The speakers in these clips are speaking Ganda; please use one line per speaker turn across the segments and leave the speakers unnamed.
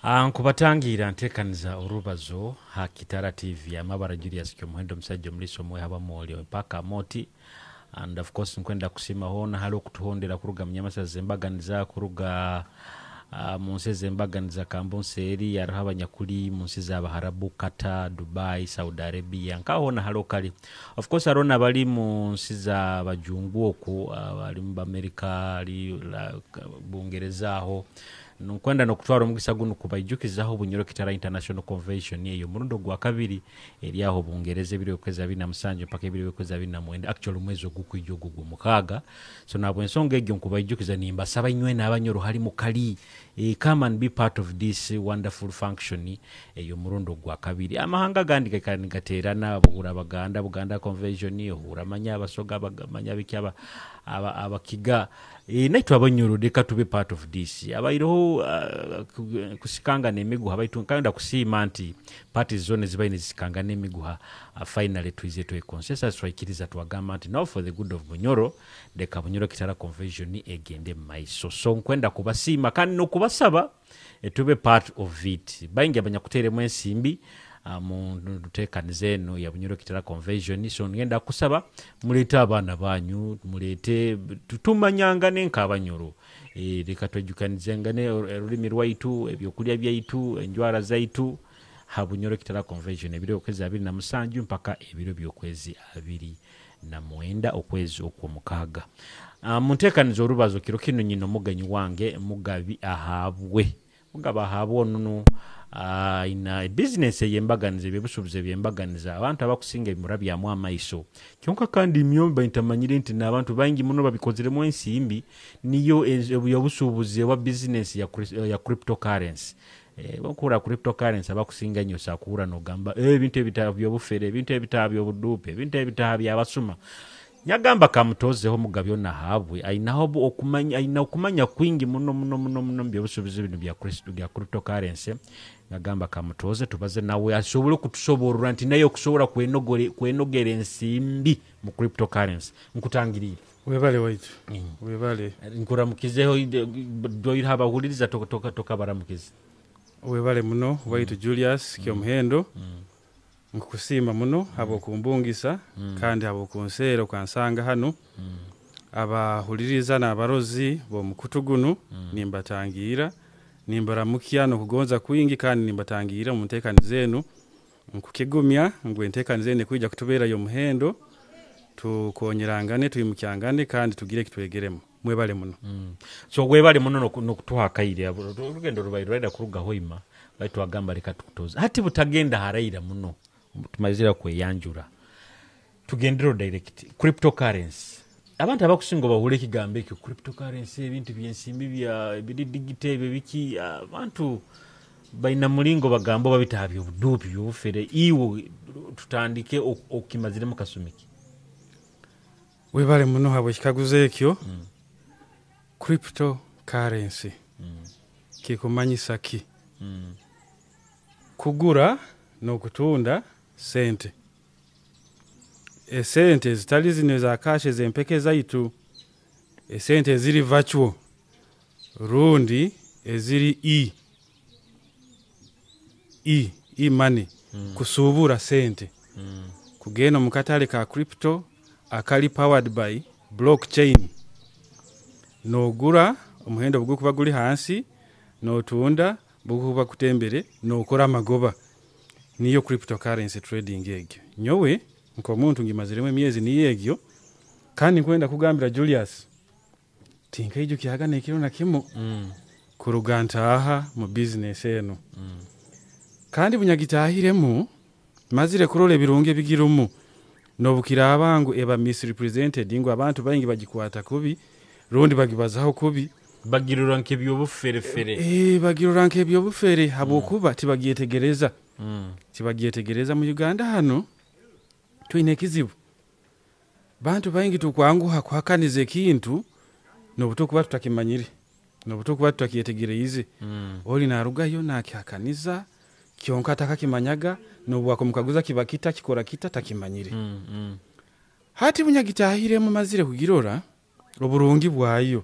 Nkubatangira ntekaniza orubazo ha Kitara TV amabara Julius Kyomuhendo musajja muliso mwe haba moli mpaka moti and of course nkwenda kusima hona hali okutuhondera kuruga munyamasaza embaganiza kuruga munseze embaganiza kambonse eri yarahaba nyakuli munsiza abaharabu Qatar, Dubai, Saudi Arabia nkahona halo kali of course arona bali munsiza abajungu oku bali mu America ali Bungereza aho nkwenda nokutwara omugisa guno kubayijukizaho bunyoro Kitara International Convention eyo murundo gwa kabiri eri aho Bungereza ebiro kweza bina musanje paka ebiro kweza bina mwenda actually mwezi ogukwijo gugu mukaga so nabwo ensonga egyo nkubayijukiza nimba saba inywe n'abanyoro hali mukali come and be part of this wonderful function eyo murundo gwa kabiri amahanga gandi gaterana buhura Baganda Buganda Convention eyo hura manya abasoga manya bikyaba abakiga naitwa abanyoro deka to be part of this abairo kusikanga nemiguha baitu kanda kusima anti party zone zibaine zisikanga nemiguha finally tuize to a consensus twakiriza twagamba anti now for the good of Bunyoro deka Bunyoro Kitara Convention egende maiso so nkwenda kubasima kandi no kubasaba tube part of it baingi abanyakutere mwensimbi mutekanize no ya Bunyoro Kitara Convention so ngenda kusaba mulete abana banyu mulete tutumanyangane nk'abanyoro reka twejukanizengane ururimi rwaitu ebyokulya byaitu enjwara zaitu ha Bunyoro Kitara Convention ebiro okwezi 27 mpaka ebiro byokwezi 29 okwezi okwomukaga muntekanizo orubazo kiro kino nyino muganyi wange mugabi ahabwe mugaba ahabwo nunu ina business yembaganize byebusubuze byembaganiza abantu abakusinga emurabi ya mwamaiso kyonka kandi myomba intamanyire nti nabantu bangi muno babikozeremo ensimbi niyo yobusubuze wa business ya cryptocurrency bakura cryptocurrency abakusinga nyo sakura no gamba ebintu ebitabyo bufere ebintu ebitabyo budupe ebintu ebitabyo abasuma nyagamba kamutozeho mugabyo nahabwe ainaho okumanya kwingi muno byebusubuze bino bya cryptocurrency nyagamba kamutoze tubaze nawe ashobora kutusoborura nti nayo kusobora kwenogera ensimbi mu cryptocurrency nkutangirira
webale waitu webale
nkuramukizeho doyira habahuliriza toka baramukize
webale muno waitu Julius Kyomuhendo nkukusima muno abo kumbungisa kandi abo kunsero kansanga hano abahuliriza n'abarozi bo mukutugunu nimbatangira nimbaramukia no kugonza kwingi kandi nimbatangira mu ntekanizenu nkukigumya ngwe ntekanizene kwijja kutubera yo muhendo tukonyerangane tuyimukyangane kandi tugire kitwegeremo mwebale muno
so webale muno no kutuha kaire urugendo rubayirada kuruga hoima baitu agamba reka tukutoza hati butagenda haraira muno tumazira kweyanjura tugendero direct cryptocurrency abantu abakusingo bahule kigambe ki cryptocurrency ebintu byensimbi bya digital biki abantu baina mulingo bagambo babitabyo budupi byofere iwo tutandike okimazire mu kasumiki
webale muno habo kikaguze ekyo cryptocurrency kikumanyisa ki kugura no kutunda sente esente zitali zino za kashe zempeke zaitu esente ziri virtual rundi eziri money kusubura sente kugena mukatale ka crypto akali powered by blockchain no gura omuhendo bw'okuba guli hansi no tunda bw'okuba kutembere no kora magoba niyo cryptocurrency trading egyo nyowe nko muntu ngimaziremo emyezi niyegyo kandi nkwenda kugambira Julius tinkejo kihagane kiro na kimo kuruganta aha mu business eno kandi bunyagitahiremu mazire kurole birunge bigirumu no bukira abangu eba misrepresented ngo abantu bayingi bagikwata kubi rundi bagibazaho kubi
bagirura nkebyo buferefere
bagirura nkebyo bufere habokuba tibagiyetegereza tibagiyetegereza mu Uganda hano twine kizibu bantu bayingi tukwanguha kwakanize kintu no butokuba tutakimanyire no butokuba tutakiyetegereze oli narugayo nakihakaniza kyonka takakimanyaga no bwako mukaguza kibakita kikora kita takimanyire hati bunyagitahire mu mazire kugirora oburungi bwayo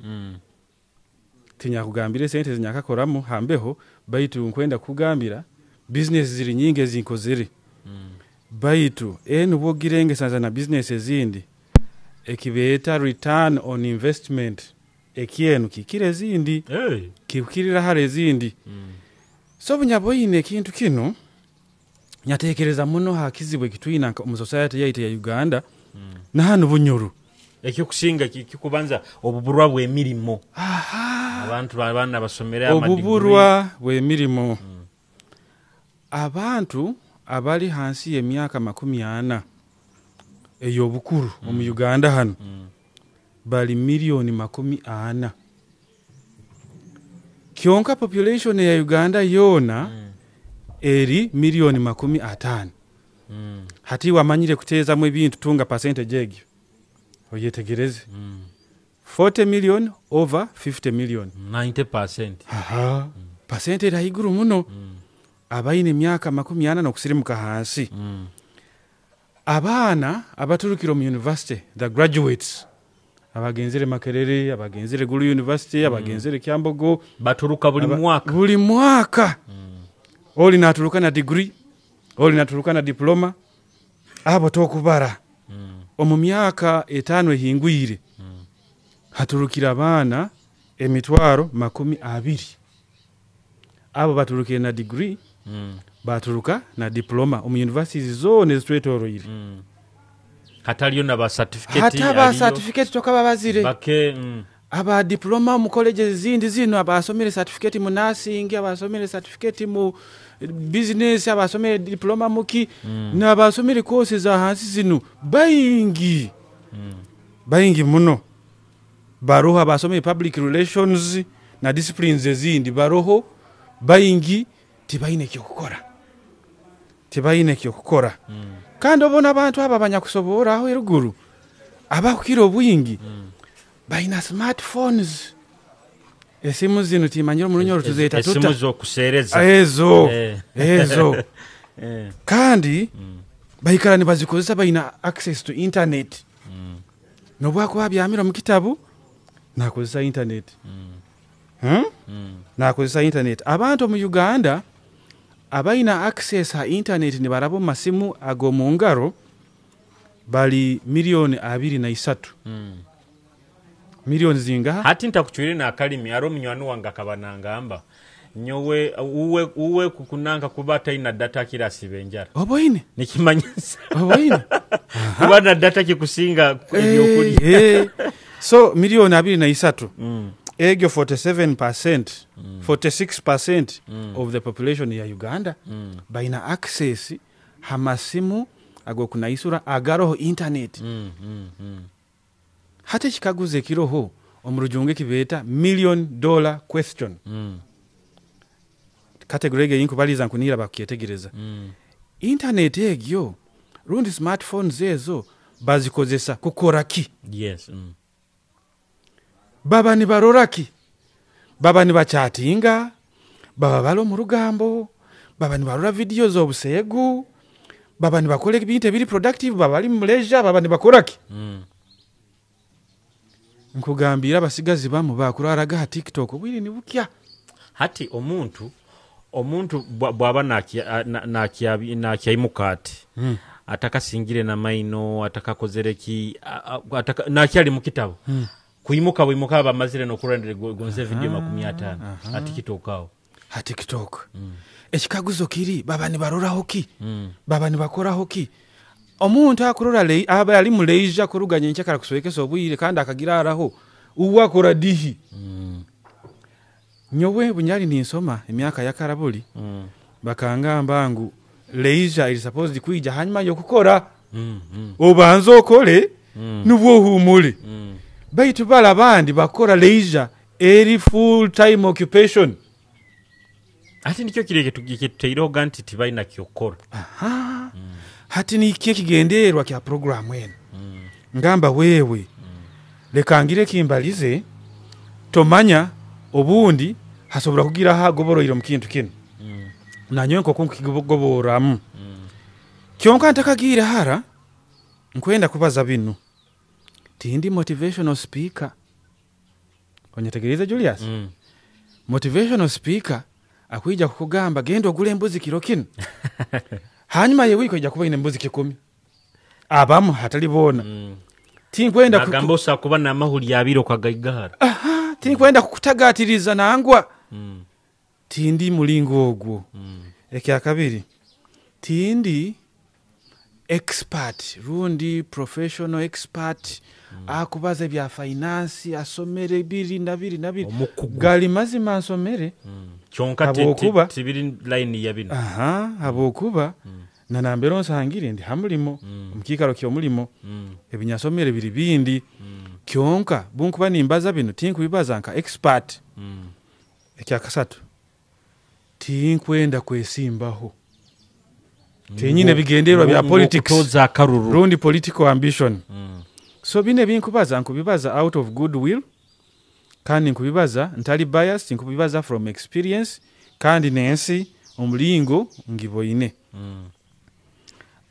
tinyakugambire sente zinyakakoramu hambeho baitu nkwenda kugambira business ziri nyingi zinkozere baitu bwogirenge sanza na business ezindi ekibeeta return on investment ekienu kikire zindi kikirira hale zindi so bunyaboyine kintu kino nyatekereza muno hakizibwe kitwina mu society yaite ya Uganda na hano bunyoro
ekikusinga kikubanza obuburwa bw'emirimo abantu babana basomera amadigri
obuburwa bw'emirimo abantu abali hansi y'emyaka 40 eyobukuru mu Uganda hano bali milioni 40 kyonka population ya Uganda yona eri milioni 50 hati wamanyire kuteza mu ebintu tunga percentage egyo oyetegereze 40 million over 50 million
90%.
Percentage haiguru muno abaine myaka 40 nokusirimuka hansi abana abaturukiro mu university the graduates abagenzere Makerere abagenzere Gulu University abagenzere Kyambogo
baturuka buli
mwaka oli naturuka na degree oli naturuka na diploma abo tokubara omu myaka 5 ehingwire haturukira abana emitwaro 20 abo baturukire na degree baturuka na diploma omu universities zone zitwetoroyire
hataliyo na ba certificate
hata ba certificate toka babazire
bake
aba diploma mu colleges zindi zino abasomere certificate mu nursing abasomere certificate mu business abasomere diploma muki na abasomere courses za hansi zino bayingi muno baroho abasomere public relations na disciplines zindi baroho bayingi tibaine kyo kukora kandi obona abantu aba banyakusobora aho eruguru abakiro obwingi baina smartphones esimu zino timanyiro mulunyo tuzeta tuta
esimu zo kusereza
ezo kandi bayikara ni bazikozesa baina access to internet nobwako babyamira mu kitabu nakozesa internet nakozesa internet abantu mu Uganda abaina access ha internet ni barabo masimu ago mu ngaro bali milioni 23 milioni zinga
hati ntakuchwire na kalimi aro mnywani wanga kabananga amba nyowe uwe kukunanga kubata ina data kila sibenjara
oboine
nikimanyisa
oboine
kubana data kikusinga ebyokuli
so milioni 23 egyo 47% 46% of the population ya Uganda baina access hamasimu ago kunaisura agaroho internet hata chikaguze kiroho omurujunge kibeta $1 million question category ege yinko baliza nkunira bakyetegereza internet egyo rundi smartphones ezo bazikozesa kukoraki
yes
baba ni baroraki baba ni bachatinga baba balo mu rugambo baba ni barora videos obusegu baba ni bakole ibintu biri productive baba ali mu leisure baba ni bakoraki nkugambira basigazi bamu bakuraraga ha TikTok bwiri ni bukya
hati omuntu bwaba nakyayimukati atakasingire na maino atakakozereki nakyali mu kitabo kuimuka wimuka bamazire no kurendere gonze video 50 ati kitokao
ha TikTok ekikaguzo kiri baba ni barora hoki baba ni bakora hoki omuntu akurora aba ali mu leisure kuruganya ncyakara kusoyekesa obuyire kandi akagira araho uwakora dihi nyowe bunyali ni nsoma emyaka ya karabuli bakanga mbangu leisure is supposed kuija hanyuma yo kukora obanzo okole nubwo humule baitu bala bandi bakora leisure eri full time occupation
ati nikyo kireke tugikiteiro ganti tibaina kyokora
hati ni kigenderwa kya program eno ngamba wewe lekangire kimbalize tomanya obundi hasobora kugira ha goboroiro mu kintu kino nanyo nko kunkigoboramu kyonka ntakagira hara nkwenda kubaza bino tindi motivational speaker onyetegereza Julius motivational speaker akwija kukugamba genda ogula embuzi kilo kino hanyuma yewe ikojja kuba ine embuzi 10 abamu hatalibona tinkwenda
agamba osa kuba na mahuli abiro kwa gaigara
tinkwenda kukutagatiriza nangwa tindi mulingo ogwo ekya kabiri tindi expert rundi professional expert akubaza bya finance asomere biri gali mazima asomere
kyonka tibiri line ya bino
abokuba na nambero nsangire ndi hamulimo mukikaro kyo mulimo ebinyasomere biri bindi kyonka bunkuba nimbaza bino tinkubibaza nka expert ekya kasatu tinkwenda kwesimbaho tenyine bigenderwa bya politics rundi political ambition so bine binkubaza nkubibaza out of goodwill kandi nkubibaza ntali bias nkubibaza from experience kandi nensi omulingo ngiboine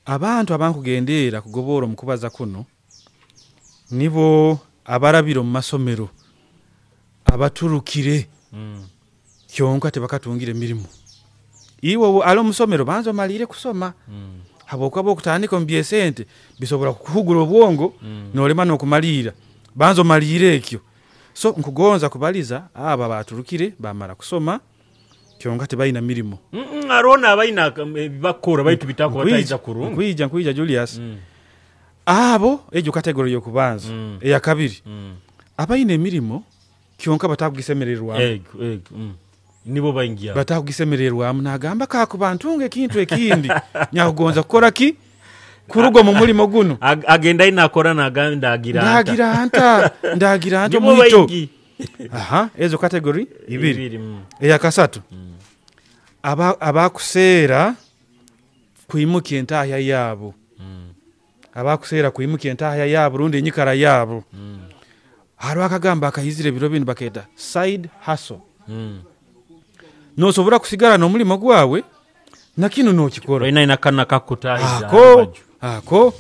abantu abankugendera kugoboro mukubaza kuno nibo abarabiro mu masomero abaturukire kyonka tebakatungire mirimo iwo alo musomero banzo malire kusoma habokabo kutandika mbyesente bisobora kuhugura obwongo nolema nokumalira banzo malire ekyo so nkugonza kubaliza aba baturukire bamara kusoma kyonka tebayina mirimo
arona abayina bakora baitu bitako bataiza kurungu
nkwija Julius abo ejo category yo kubanza eya kabiri abayina emirimo kyonka batakugisemererwa
nibo baingia
batakugisemererwa munagamba kakubantunga ekintu ekindi nyakugonza kukora ki kurugo mu mulimo guno
agenda inakora naganda
ndagira anta mwito ezo category ibiri eya kasatu abakusera kuimukia ntahya yabo abakusera kuimukia ntahya yabo rundi nyikara yabo haro akagamba akayizire biro bintu baketa side hustle no sobora kusigara no mulimo gwawe nakino no kikora
ina inakana kakutahiza
ako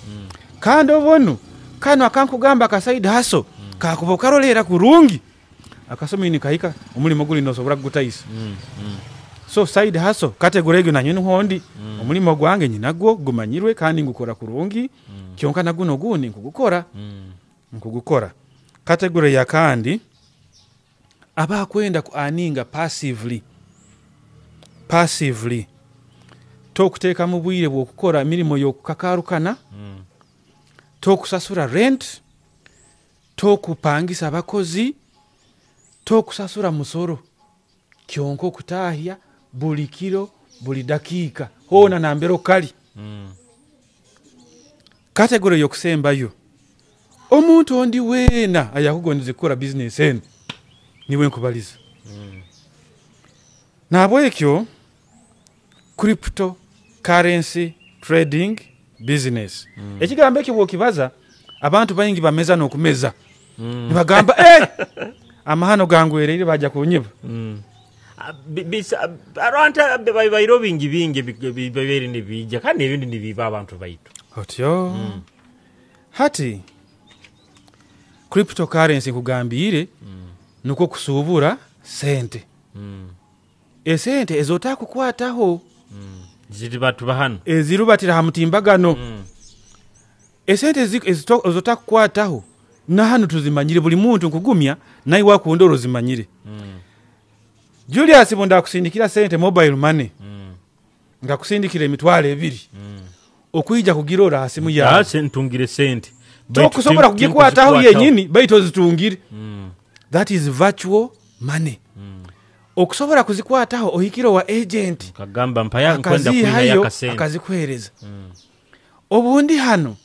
kandi obonu kano akankugamba ka side hustle kakubokarolera kurungi akasoma ini kahika omulimo guli no sobora kugutayisa so side hustle category ego nanyene hondi omulimo gwange nyinagwo gumanyirwe kandi ngukora kurungi kyonka naguno guni nkugukora category ya kandi abakwenda ku aninga passively tokuteka mu bwire bwo kukora mirimo yo kukakarukana tokusasura rent tokupangisa abakozi tokusasura musoro kyonko kutahya buli kilo buli dakika hona nambero kali category yo kusembayo omuntu ondi wena ayakugonze kukora business en niwe nkubaliza nabo ekyo crypto currency trading business ekigambo ekyo bwokibaza abantu bayingi bameza nokumeza nibagamba amahano gangwerere baja kunyiba
aranta bayiro bingi bibere nibija kandi ebindi nibiba abantu baitu
otyo hati cryptocurrency kugambire nuko kusubura sente esente ezotaka kukwataho
ziri batu bahano
ezirubatira hamutimbagano esente ezotaka kukwataho na hano tuzimanyire buli muntu nkugumya nayi wakundoro zimanyire Julius bonda kusindikira sente mobile money ngakusindikira emitwale 2 okuyija kugirora hasimu ya
sentungire sente
tokusobora kugikwataho yenyini baito zitungire that is virtual money okusobora kuzikwataho ohikiro wa agent
kagamba mpaya nkwenda kuyiha yakasente
akazikwereza obundi hano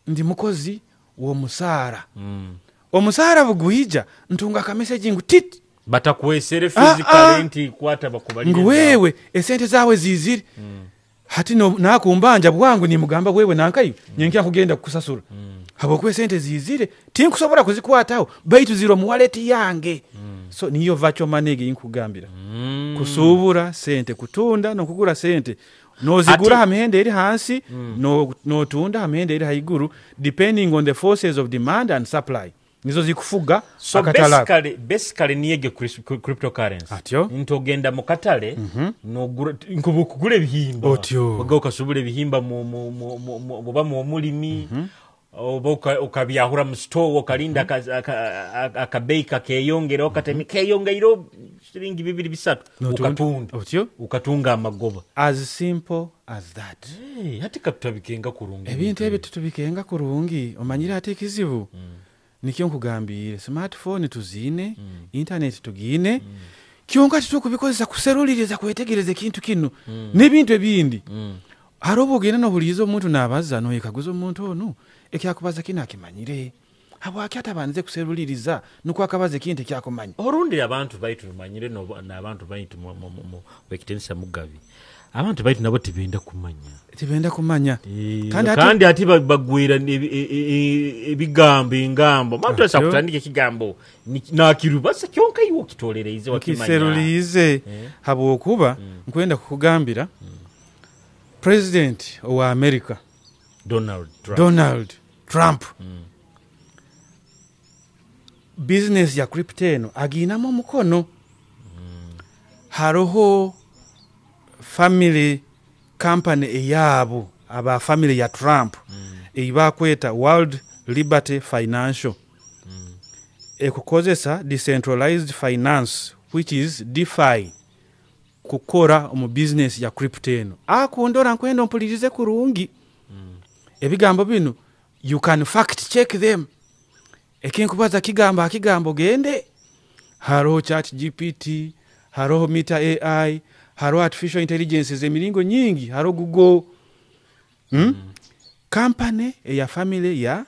ndi mukozi wo musara omusara buguhija ntunga ka message ngutit
batakuwesere physically kwata bakubalira
ngwewe esente zawe zizire hati no nakumbanja bwangu ni mugamba wewe nankayo nyenkia kugenda kukusasura habokwe sente zizire tinkusobora kuzikwataho baitu ziro mu wallet yange so niyo virtual money yinkugambira kusubura sente kutunda no kugura sente no zigura hamende iri hansi no tunda hamende iri haiguru depending on the forces of demand and supply nizo zikufuga
so
akatalako.
basically niyege cryptocurrency
Atyo
ntogenda mu katale nogura nkubukugula ebihimba
Otyo.
oga okasubula ebihimba boba mu omulimi oba okabyahura mu store okalinda akabeyi kakeyongera okatemi keyongeiro shilingi 2-3 ukatunda
Otyo.
ukatunga amagoba
as simple as that.
ate katubikenga kurungi
Ebintu ebyo tutubikenga kurungi omanyira ate kizibu nikyo nkugambire smartphone tuzine internet tugine kyonka tukubikozesa kuseruliriza kwetegereza kintu kino n'ebintu ebindi harobo gena no bulizo omuntu nabaza no yekaguza omuntu ono ekyakubaza kina akimanyire habwaki atabanze kuseruliriza nuko akabaza kintu ekyakumanya
orundi abantu baitu tumanyire n'abantu baitu mu bekitenisa mugabi abantu baitu nabo tibenda kumanya kandi ati bagwira ebigambo ingambo abantu asakutandika ekigambo nakirubasa kyonka iwo kitolereze wakimanya
kiserulize habwokuba nkwenda kukugambira president wa America Donald Trump business ya crypto aginamo omukono haroho family company eyabo aba family ya Trump eibakweta World Liberty Financial ekukozesa decentralized finance which is DeFi kukora omu business ya crypto akundora nkwenda mpulirize kurungi ebigambo bino you can fact check them ekinkubaza kigambo gende haro chat GPT haro Meta AI haro artificial intelligence zemiringo nyingi haro Google company ya family ya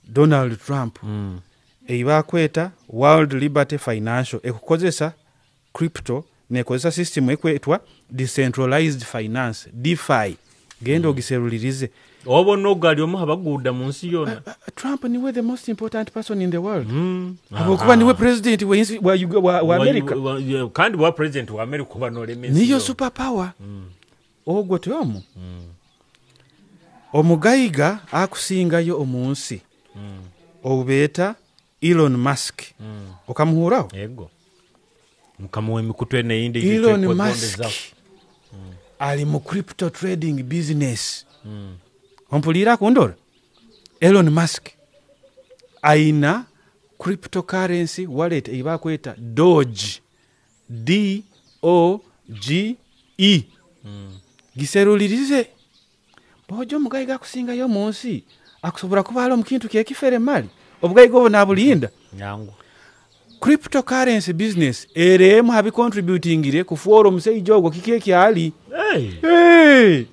Donald Trump eibakweta World Liberty Financial ekukozesa crypto nekozesa system ekwetwa decentralized finance DeFi gendo giserulirize
obo nogali omu habaguda munsi yona
Trump niwe the most important person in the world abokuba niwe president wa America
kandi wa president wa America banoleme
niyo superpower ogwo tyomu omugayiga akusingayo omunsi obeta Elon Musk okamuhuraho
yego mukamuwe mikutwe neindi
Elon Musk ali mu crypto trading business ompulira kundora Elon Musk aina cryptocurrency wallet ibakweta Doge DOGE giserulirize bojo mugayiga kusinga yo munsi akusobora kubalo mukintu kyekifere mali obugayiga obo nabulinda
nyangu
cryptocurrency business eremu habi contributingire ku forum seijogo kikeki ali hey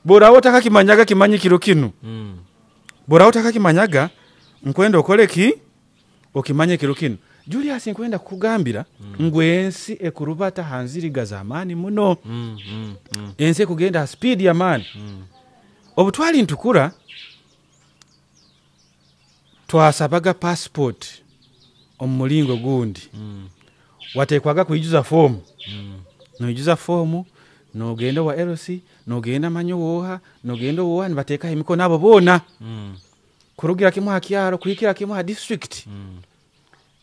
bora otaka kimanyaga kimanyikiro kinu bora otaka kimanyaga nkwenda okoleki okimanye kiro kinu Julius nkwenda kugambira ngwensi ekurubata hanziriga zamani muno ense kugenda speed ya man obutwali ntukura twasabaga passport omulingo gundi watekwaga kuijuza form no form no gendo wa LC no genda manyo woha no gendo woha nibateka emikono abo bona kurugira kimwe hakiaro kuikira kimwe ha district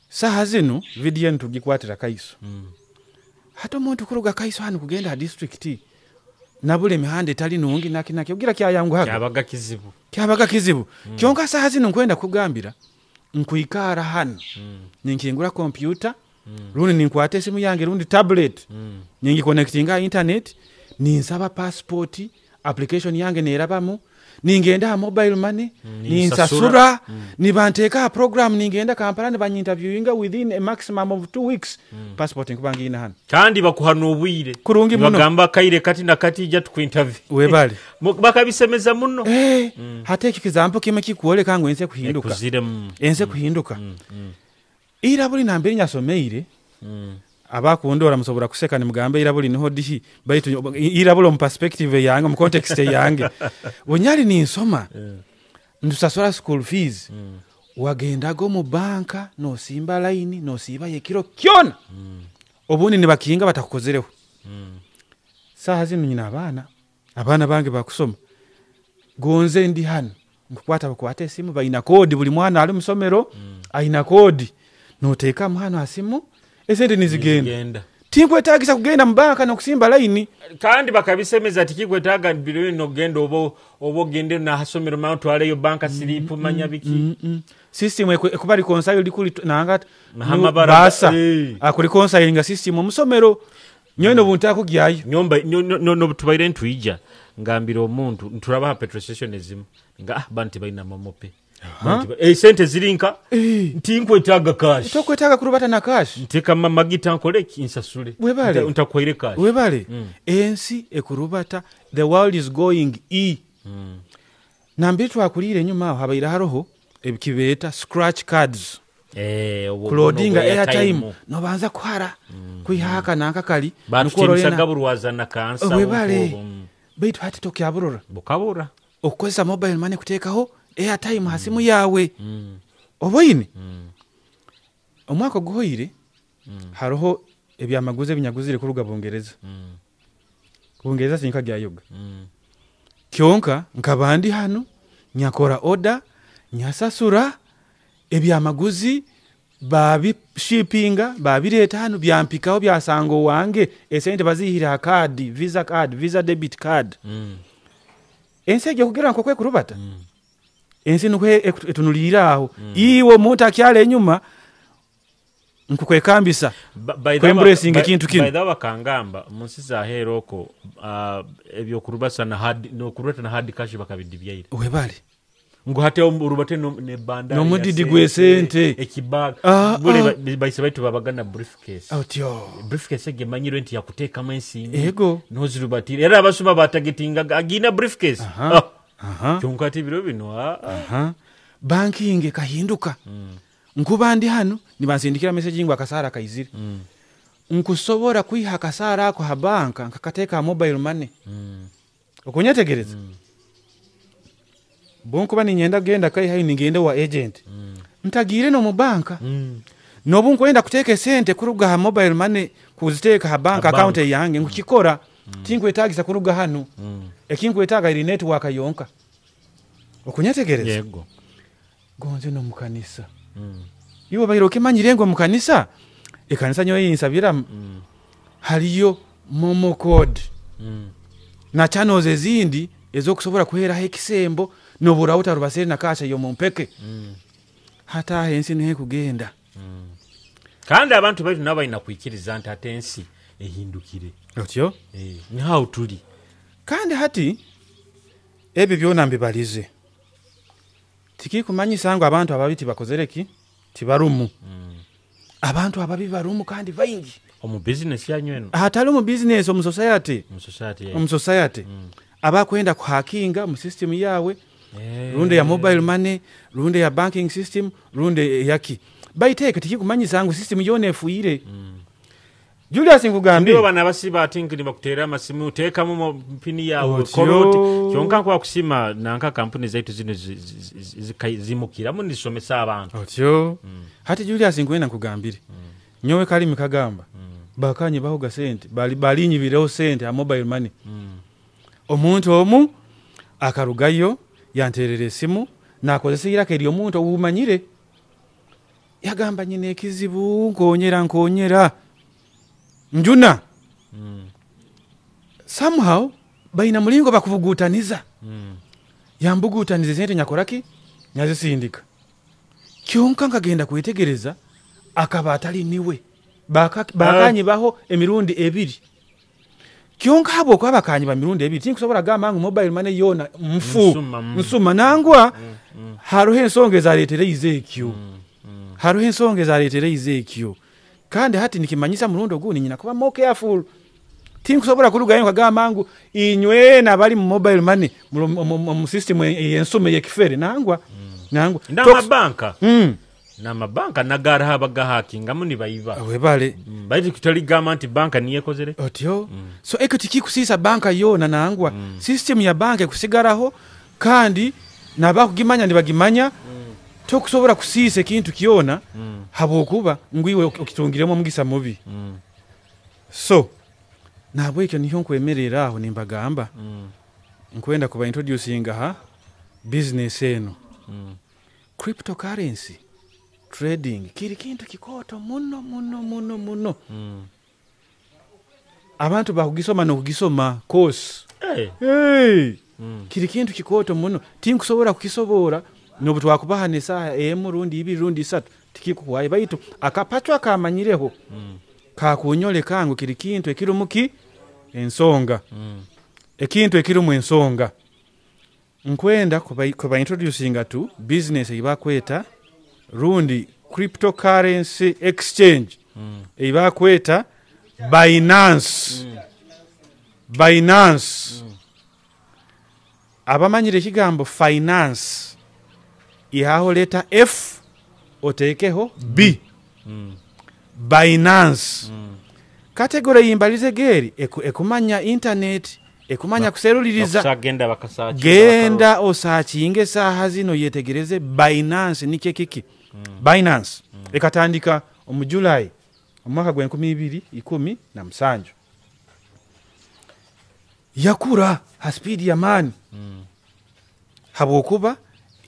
saha zino video ntugikwatira kaiso hato muntu kuruga kaiso hanu kugenda ha district nabule mihande tali nungi nakinake ugira kya yangu hako kyabaga kizibu kyonka saha zino nkwenda kugambira nkuikara hano ninkingura computer rundi ninkwate esimu yange rundi tablet ningi connectinga internet ninsaba passport application yange nerabamu ningenda ha mobile money ninsasura nibanteka program ningenda Kampala ne banyinterviewinga within a maximum of 2 weeks passport nkubangi ina hano
kandi bakuhana obwire
kurungi muno
bagamba kaire kati na kati ija tukuinterview
webale
bakabisemeza muno
hate ekizampo kime kikuole kangu ense kuhinduka ense kuhinduka irabuli nambere nyasomeire abakundora musobora kuseka ni mugambe irabuli niho dihi baitu irabuli mu perspective yange mu context yange wonyali ni nsoma ndusasora school fees wagendago mu banka no simba line no siba yekiro kyona obundi ni bakinga batakukozereho saha zino nyina abana bange bakusoma gonze ndi hano nkukwata esimu baina kodi buli mwana ali musomero aina kodi noteeka mwana asimu esente nizigenda tinkwetagisa kugenda mu banka n'okusimba line
kandi bakabisemeza tikikwetaaga biro no genda obo gende na hasomero mauto aleyo banka slip manya biki
system ekuba reconcile likuli nanga basa akuli reconciling system omusomero nyono buntako gyayo
nyomba no tubaire ntwija ngambira omuntu ntulaba petrol station ezimu nga banti baina mamope sente zirinka tinkwetaaga cash
tokwetaaga kurubata na cash
ntika magita nkole insasule ntakwaire cash
webale ensi ekurubata the world is going nambi twakulire nyuma habaira haroho ebikibeta scratch cards kulodinga airtime no banza kwara kuihaka nankakali
nukororena gaburwaza na kansa
webale baitu hati tokyaburura
bukabura
okukozesa mobile money kuteekaho airtime hasimu yawe oboyine omwaka guhoire haroho ebyamaguzi ebinyaguzire kuruga Bungereza Bungereza sinka gyayoga kyonka nkabandi hano nyakora order nyasasura ebyamaguzi babi shippinga babireta hano byampikaho byasango wange esente bazihira card visa debit card ensege kugira nko kwe kurubata ensi nukwe etunulira aho iwo muntu akyale enyuma nkukwekambisa kwembracing ekintu kino
by the wakangamba munsiza heroko ebyo kurubasa na hard no kureta na hard cash bakabidibyaire
webale
ngo hate urubate ne banda
no mudidi gwesente
ekibag bule bayise baitu babagana briefcase
otyo
briefcase gemanyiro enti yakuteka mensi
ego
no zirubatire era abasuma batagetinga agina briefcase kyongati biro bino
banking kahinduka nkubandi hano nibasindikira message ngo akasara kaizire nkusobora kwiha akasara ako ha banka nkakateka mobile money okunyetegereza bonko bani nyenda genda kai hayi ningende wa agent ntagire no mu banka no bunko enda kuteka sente kuruga ha mobile money kuziteka ha bank account yange nkukikora tinkwetagisa kuruga hano ekinkwetaga iri network yonka okunyetegereza
yego
gonze no mukanisa ibo bayiro kemanyirengo mukanisa ekanisa nyo yinsabira haliyo momo code na channels ezindi ezokusobora kuhera hekisembo no burauta rubaseri na kasha yo mumpeke hata hensi ne kugenda
kandi abantu baitu naba inakwikiriza ntatensi ehindukire
otyo
ni how tuli
kandi hati ebe byona mbibalize tiki kumanyisa ngo abantu ababiti bakozereki tibarumu abantu ababi barumu kandi vaingi
omu business yanyweno
hatali mu business omu society abakwenda kuhakinga mu system yawe runde ya mobile money runde ya banking system runde yaki baiteke tiki kumanyisa ngo system yone efuire Julius ngugambye
ndio bana basiba atingi ni bakutera amasimu uteka mu mpini yawe koroti kyonka kwa kusima nanka kampuni zaitu zino zimukira mu nisomesa abantu
otyo hati Julius ngwena nkugambire nyowe kali mikagamba bakanye bahuga sente balinyi bireho sente a mobile money omuntu omu akarugayo yanterere simu nakozesira keri omuntu obumanyire yagamba nyine ekizibu nkonyera njuna somehow baina mulingo bakuvugutaniza yambugutanize sente nyakoraki nyazisindika kyonka ngagenda kwetegereza akaba atali niwe bakanyi baho emirundi ebiri kyonka abo kwa bakanyi ba mirundi ebiri tinkusobora gamba ngo mobile money yona nsuma nangwa haruhe ensonge zaretere izekyo kandi hati nikimanyisa murundo guni nyina kuba more careful tinkusobora kuruga yenka gamba ngo inywe nabali mu mobile money mu system yensume yekifere nangwa
ndama banka na mabanka nagara habaga hacking amuni bayiva
webale
baiti kutali government banka niye kozere
otyo so equity kikusisa banka yona nangwa system ya banka kusigaraho kandi nabakugimanya ndibagimanya tokusobora kusise kintu kiona habokuba ngwiwe okitungiremo mugisa mubi so nabwe ekyo niho nkwemerera aho nimbagamba nkwenda kuba introducing business eno cryptocurrency trading kiri kintu kikoto muno abantu bakugisoma nokugisoma course kiri kintu kikoto muno tinkusobola kukisobora nobutwakubaha nesaha emurundi ibiri rundi 3 tikikuwaye baitu akapachwa kamanyireho kakunyole kangu kiri kintu ekirumuki ensonga ekintu ekirumu ensonga nkwenda kuba introducing to business ibakweta rundi cryptocurrency exchange ibakweta Binance abamanyire ekigambo finance ihaho leta F otekeho B Binance kategori yimbalize geri ekumanya internet ekumanya kuseruliriza genda osachinge saha zino yetegereze Binance nike kiki Binance ekatandika mu July omwaka gwa 2017 yakura ha speed ya mani habokuba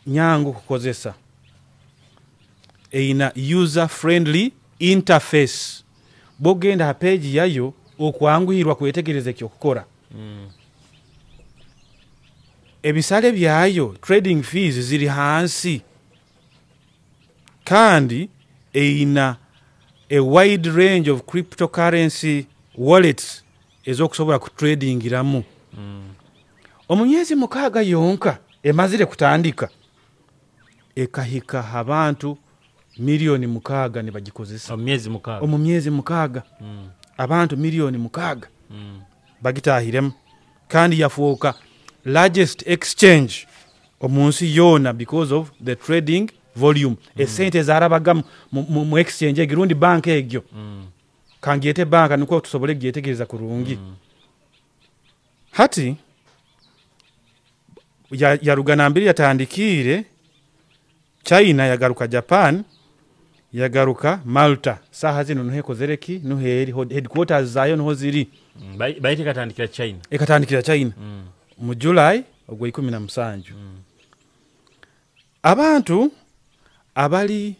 nyangu kukozesa eina user friendly interface bogenda ha page yayo okwanguhirwa kwetegereze kyo kukora ebisale byayo trading fees ziri hansi kandi eina a wide range of cryptocurrency wallets ezokusobola ku trading iramu omunyezi mukaga yonka emazire kutandika ekahika abantu milioni mukaga ne bagikozesa omumyezi mukaga abantu milioni mukaga bagitahirem kandi yafuuka largest exchange omunsi yona because of the trading volume esente zarabaga mu exchange egirundi bank egyo kangiyete banka nuko tusobole gyetegereza kurungi hati ya rugana mbili yatandikire China yagaruka Japan yagaruka Malta saha zino nuheko zereki nuheri headquarters zayo nuho ziri
bayite katandikira China
mu July ogwo 17 abantu abali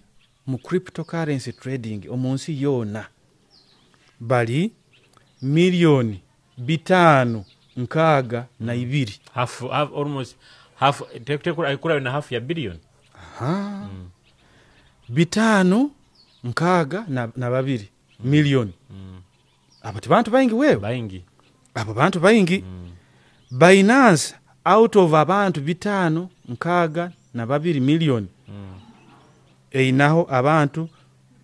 mu cryptocurrency trading omunsi yona bali milioni 5.2
almost half tekura na half ya billion
5.2 milioni abati bantu baingi wewe abo bantu baingi Binance out of abantu 5.2 milioni einaho abantu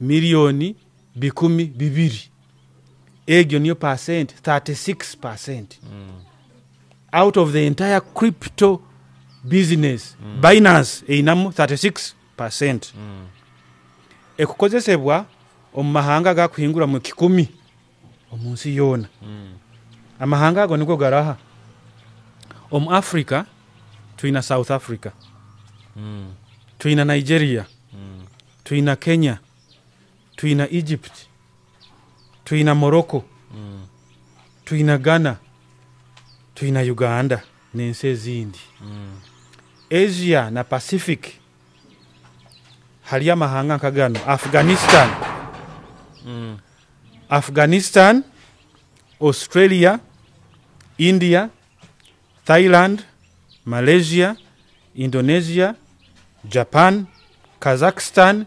milioni 12 egyo niyo percent 36% out of the entire crypto business Binance einamu 36% ekukozesebwa omumahanga gakuhingura mu 10 omunsi yona amahanga ago niko garaha omu Africa tuina South Africa tuina Nigeria tuina Kenya tuina Egypt tuina Morocco tuina Ghana tuina Uganda nense zindi Asia na Pacific hali amahanga nkagano Afghanistan Australia India Thailand Malaysia Indonesia Japan Kazakhstan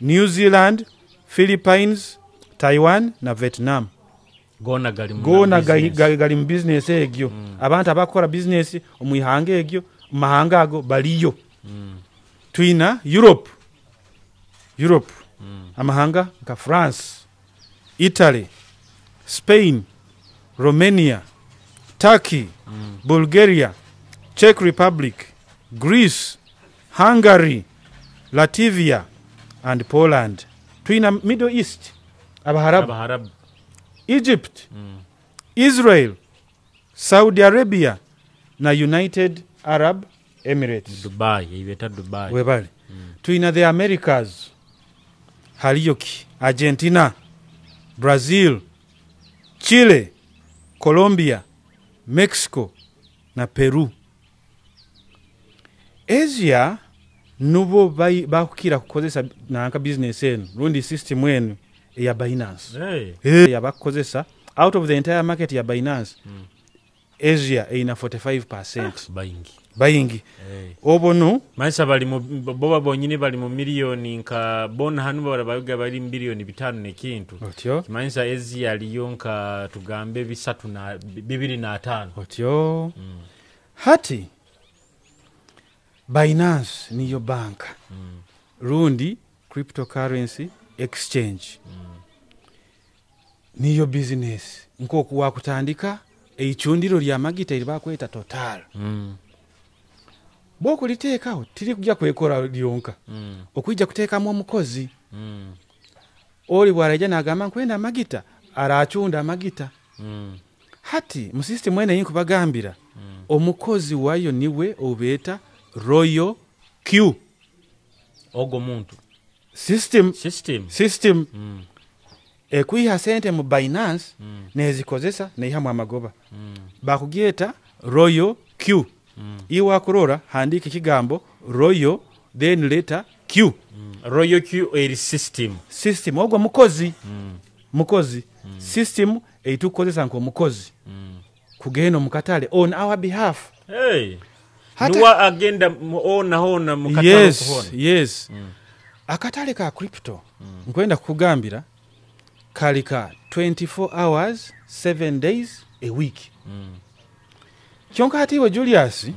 New Zealand Philippines Taiwan na Vietnam gona gali mu business egyo abantu abakora business omuyihanga egyo mahanga ago baliyo tuina Europe amahanga nka France Italy Spain Romania Turkey Bulgaria Czech Republic Greece Hungary Latvia and Poland tuina Middle East Abaharab Egypt Israel Saudi Arabia na United Arab Emirates
Dubai
webali tuina the Americas haliyoki Argentina Brazil Chile Colombia Mexico na Peru Asia nubo bakukira kukozesa nanka business enu rundi system enu ya Binance. Ya bakukozesa out of the entire market ya Binance. Asia ina 45% buying. Obono
maisa bali mu boba bonyine bali mu milioni nka bona hanu barabaga bali milioni 5 nekintu.
Otyo.
Maisa Asia aliyo nka tugambe 3 na 25.
Otyo. Hati Binance niyo bank. Rundi cryptocurrency exchange. Niyo business. Nko kuwa kutandika eichundiro lya magita ilibakweta Total. Boko litekaho tiri kujja kwekora lyonka. Okwijja kutekamu omukozi. Oli bwaraja nagamba kwenda magita arachunda magita. Hati mu system ene yinkubagambira omukozi wayo niwe obeta Royal Q.
Ogo muntu
system. Ekwiha sente mu Binance nezikozesa neihamu amagoba. Bakugieta Royal Q. Iwa kurora handika kigambo Royal then letter Q.
Royal Q system
ogwo mukozi system eitukozesa nko mukozi kugeno mukatale on our behalf.
Nuwa agenda hona mukatale kuhona.
Yes. Akatale ka crypto nkwenda kukugambira kalika 24 hours 7 days a week. Kyonka hatiwe Julius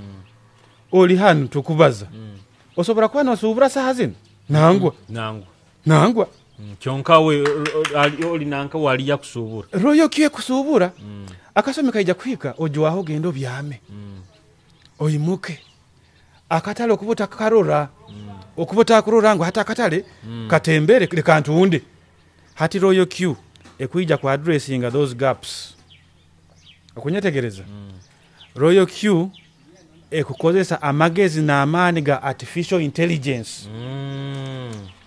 oli hanu tukubaza osobora kuba nosubura saha zino nangwa
kyonka we oli nanka wali ya kusubura
Royal Q kusubura akasomeka ija kwika ojwaho gendo byame oyimuke akatale okubuta karora okubuta kurora ngo hata akatale katembere kantunde hati Royal Q ekuija ku addressing those gaps akunyetegereza. Royal Q ekukozesa amagezi na amani ga artificial intelligence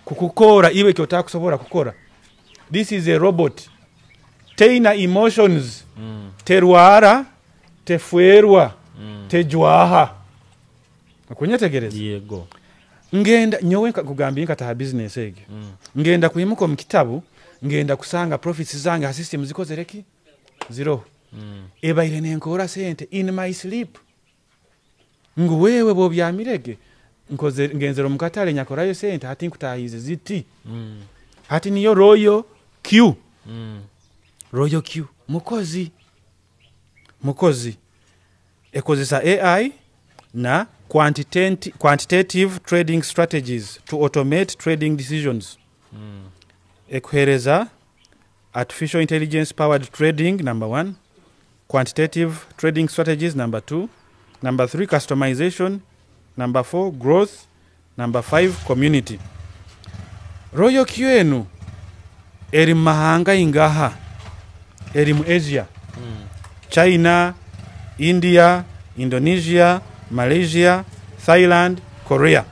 kukukora iwe kyota kusobora kukora. This is a robot teina emotions terwara tefuerwa tejwaha akunyetegereza.
Yego
ngenda nyowe kugambye nkata business ege ngenda kuyimuko mu kitabu ngenda kusanga profits zange system zikozereki zero. Ebaire nenkora sente in my sleep. Wewe bo byamirege nkoze ngenzero mukatale nyakorayo sente hati nkutahize ziti. Hati niyo Royal Q. Royal Q mukozi ekozesa AI na quantitative trading strategies to automate trading decisions. Ekuhereza artificial intelligence powered trading number 1, quantitative trading strategies number 2, number 3 customization, number 4 growth, number 5 community. Royal Q enu eri mahanga ingaha eri mu Asia, China, India, Indonesia, Malaysia, Thailand, Korea.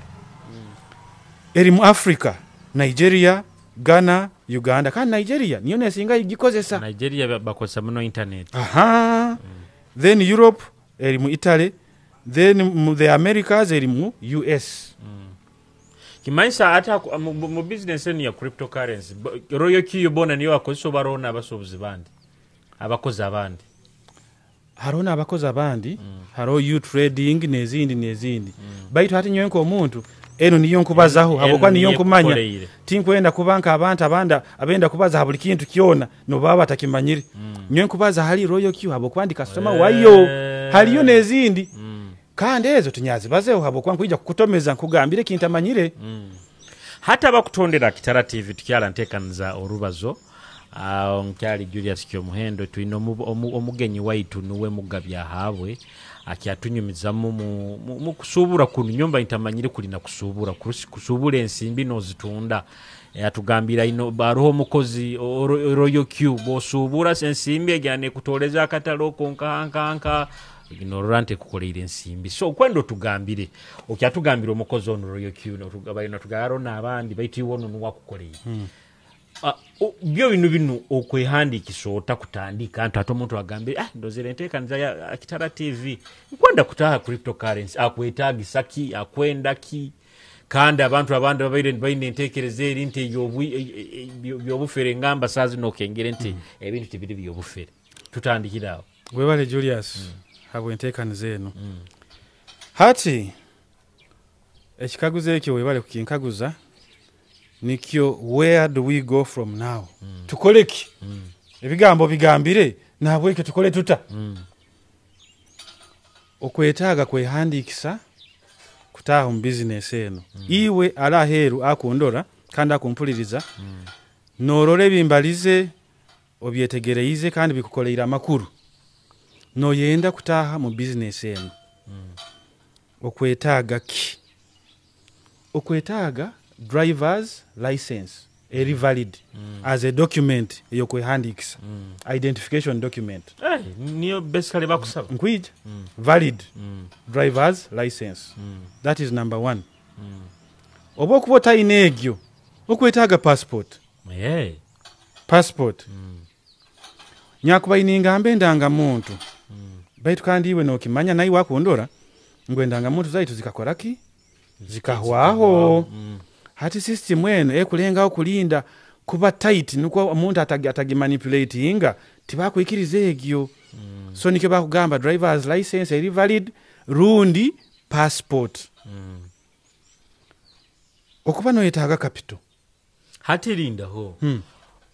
Eri mu Africa, Nigeria, Ghana, Uganda. Kan Nigeria niyo nesinga igikozesa.
Nigeria bakosa muno internet.
Then Europe eri mu Italy, then the Americas eri mu US.
Kimaisha ata mu business enu ya cryptocurrency Royal Q bona niyo akoso barona abasobuzi bandi abakozi abandi
harona abakozi abandi haro you trading nezindi baitu hati nyenko omuntu eno niyo nkubazaho abokwa niyo nkumanya tinkwenda kubanka abantu abenda kubaza habuli kintu kiona no baba atakimanyire nyo nkubaza hali Royal Q abokwandi customer wayo haliyo nezindi kandi ezo tunyazi bazeho habokwa nkwijja kukutomeza nkugambire kintamanyire.
Hata bakutondera Kitara TV tukyala ntekanza orubazo nkyali Julius Kyomuhendo tuino omugenyi waitu nuwe mugabya habwe akyatunyumiza mu kusubura ku nyumba intamanyire kulina kusubura ensimbi no zitunda atugambira ino baroho mukozi Royal Q bosubura ensimbi ejane kutoleza akatalo konkanka ignorante kukoleira ensimbi so kwendo tugambire okyatugambira omukozi ono Royal Q no tugabira tugaro nabandi baiti wono nuwa kukoleira byo bino okwehandikisa otakutandika nti ate omuntu agambe ndozere enteekaniza ya Kitara TV nkwenda kutaaha cryptocurrency akwetaagisa ki akwenda ki kandi abantu abandi babaire balina enteekereza eri nti byobufere ngamba saa zino okengere nti ebintu tibiri byobufere tutandikira awo
webale Julius habwe enteekaniza eno hati ekikaguzo ekyo webale kukinkaguza nikyo where do we go from now tukoleki ebigambo bigambire nabweke tukole tuta okwetaaga kwehandikisa kutaaha mu business eno iwe ala heru akundora kandi akumpuliriza norole bimbalize obyetegereize kandi bikukoleera makuru no yenda kutaaha mu business eno okwetaaga ki okwetaaga driver's license eri valid as a document eyokwehandikisa identification document
niyo basically bakusaba
nkwija valid driver's license that is number 1 oba okuba otayina egyo okwetaaga passport passport nyakuba iningambe ndangamuntu baitu kandi iwe nokimanya nayi wakundora ngwendangamuntu zaitu zikakoraki zikahwaho hati system eno ekulenga okulinda kuba tight nuko omuntu atagimanipulatinga tibakwikiriza egyo so nikyo bakugamba driver's license eri valid rundi passport okuba noyetaaga capital
hati linda ho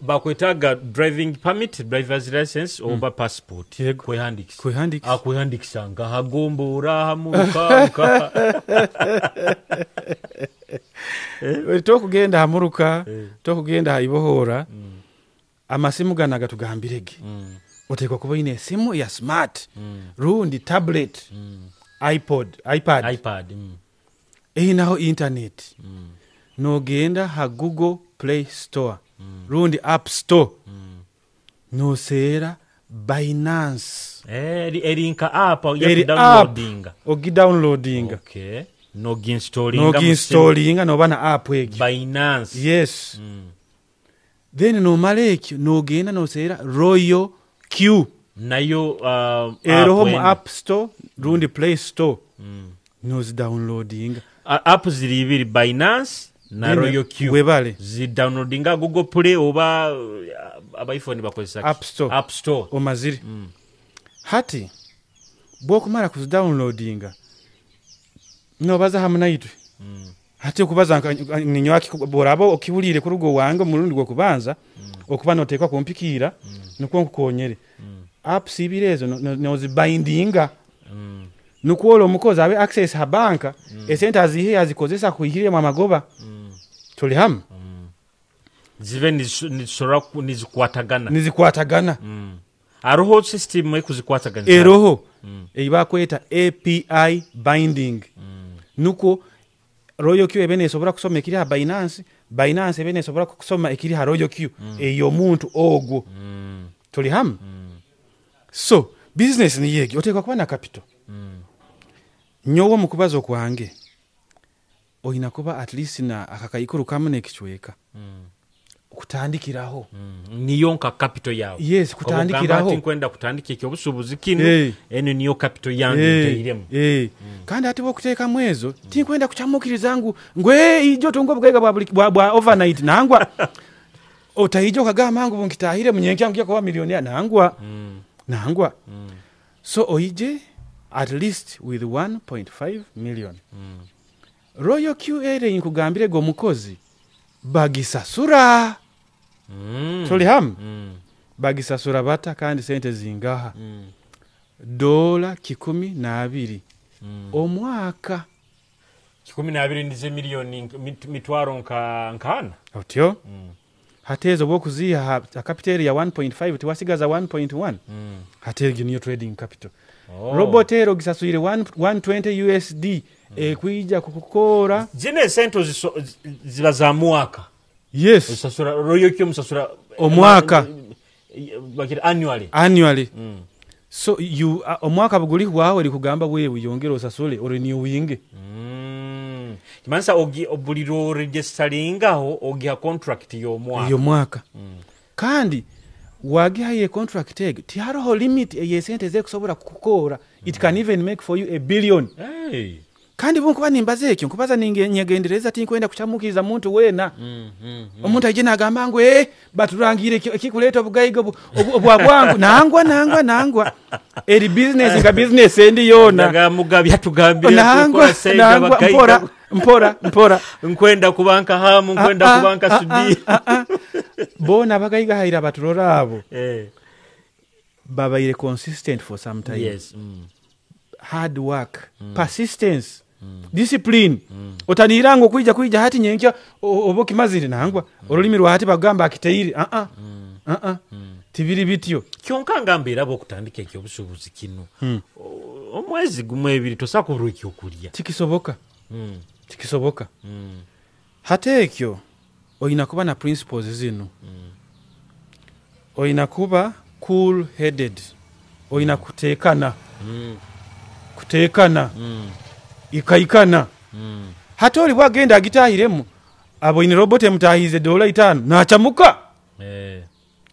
bakwetaaga driving permit driver's license oba passport kwehandikisa nga hagombora hamuruka
tokugenda hamuruka tokugenda haibohora amasimu gana gatugambirege otekwa kuba ine simu ya smart rundi tablet ipad einaho internet nogenda ha Google Play Store rundi App Store nosera Binance
erinka app downloadinga
ogidownloadinga
okay
noginstallinga nobana app egyo
Binance
yes then nomala ekyo nogenda nosera Royal Q
nayo
eroho mu App Store rundi Play Store nozidownloadinga
app ziri ibiri Binance na Royal Q
webale
zidownloadinga Google Play oba iPhone bakozesa App Store
omaziri hati bwokumara kuzidownloadinga nobaza hamwe naitwe hati okubaza ninywaki borabo okibulire ku rugo wange murundi gwo kubanza okuba notekwa kompikira nuko nkukonyere apps ibirezo nozibindinga nukuola omukozi abe access ha banka esente azihe azikozesa kuihire mu magoba tuli ham
zive nizikwatagana aroho system ekuzikwatagana
eroho eibakweta API binding nuko Royal Q ebene esobora kusoma ekiri ha Binance ebene esobora kusoma ekiri ha Royal Q eyo muntu ogwo tuli ham so business ni yegi otekwa kuba na capital nyowo mukubazo kwange oyina kuba at least na akakayikuru kamwe nekichweka kutandikiraho
niyo nka capital yawe
yes kutandikiraho
kwenda kutandika ekyo busubuzi kino eno niyo capital yange teiremu
kandi ati bokuteka mwezo tinkwenda kuchamukirizangu ngwe ijo tungo bugaiga bwa overnight nangwa otaijo kagama mangu bunkitahire munyenki yangu kwa milionea nangwa so oije at least with 1.5 million Royal Q ere inkugambire go mukozi bagisasura tuli ham bagisasura bata kandi sente zingaha $12 omwaka
12 ndize milioni mitwaro nkana
otyo hatezo bokuziha capital ya 1.5 tiwasigaza 1.1 hatezo niyo trading capital robotero gisasuyire 120 USD kuija kukukora
zine sento ziba za mwaka
yes
usasura Royal Q musasura
omwaka
bakira annually so omwaka buguli wawe likugamba wewe yongera usasule ore niyo winge kimanisa obuliro registeringaho ogiha contract
y'omwaka kandi wagihaye contract ego tiharoho limit eyesente zekusobola kukoora it can even make for you $1 billion kandi bunkuba nimbaza ekyo nkubaza nyegendereza tinkwenda kuchamukiriza muntu wena omuntu aije nagamba ngo baturangire ekikuleeta obugayigo obwabwangu nangwa eri business nga business endi yona
ngamugabya tugambire
mpora
nkwenda kubanka hamu nkwenda kubanka sudi
bona bagayiga haira baturora abo babaire consistent for some time.
Yes.
Hard work, persistence, discipline. Otaniranga okwijja hati nyenkya oboki mazire nangwa olulimi lwa hati bagamba akiteiri tibiri bityo
kyonka ngambira bokutandika ekyobusubuzi kino omwezi gumwe ebiri tosakuru ekyokulya
tikisoboka hate ekyo oyina kuba na principles zino oyina kuba cool headed oyina kutekana ikaikana hata oli bwagenda agitahiremu aboine robot emutahize $5 nachamuka